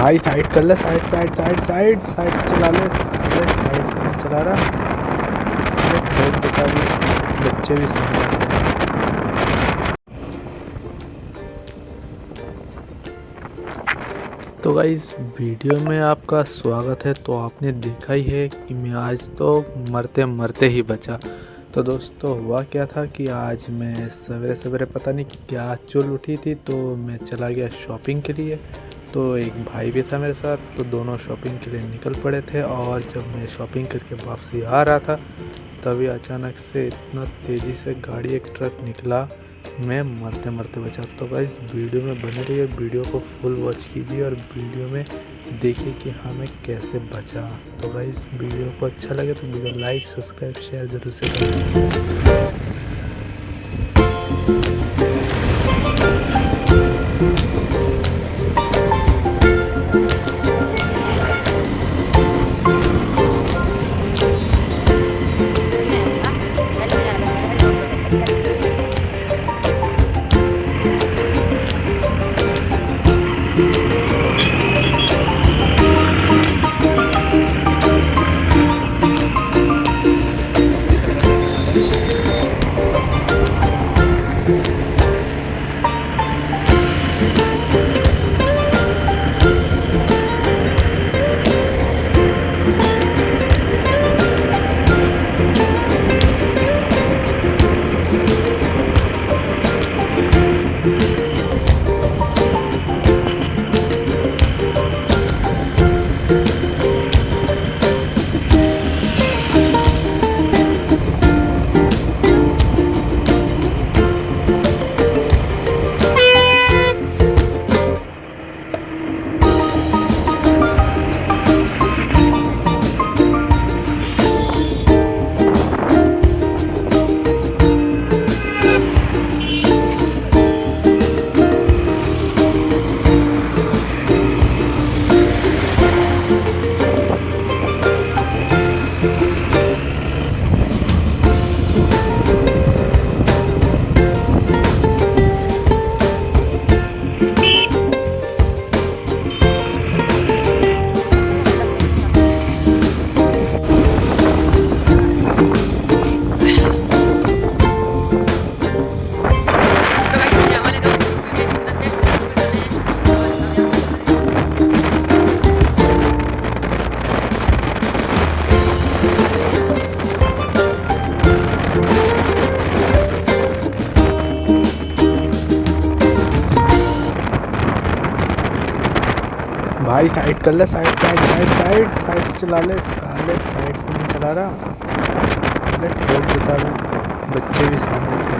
भाई साइड कर ले, side side side side side से चला ले साले, साइड से नहीं चला रहा। ठोक देता भी, बच्चे भी सामने थे। तो गाइस वीडियो में आपका स्वागत है। तो आपने देखा ही है कि मैं आज तो मरते मरते ही बचा। तो दोस्तों हुआ क्या था कि आज मैं सवेरे सवेरे पता नहीं क्या चुल उठी थी, तो मैं चला गया शॉपिंग के लिए। तो एक भाई भी था मेरे साथ, तो दोनों शॉपिंग के लिए निकल पड़े थे। और जब मैं शॉपिंग करके वापसी आ रहा था, तभी अचानक से इतना तेज़ी से गाड़ी एक ट्रक निकला, मैं मरते मरते बचा। तो गाइस वीडियो में बने रहिए, वीडियो को फुल वॉच कीजिए और वीडियो में देखिए कि हमें कैसे बचा। तो गाइस वीडियो को अच्छा लगे तो वीडियो लाइक सब्सक्राइब शेयर ज़रूर से करें। भाई साइड कर ले, side side side side side से चला ले साले, साइड से नहीं चला रहा। साले ठोक देता भी, बच्चे भी सामने थे।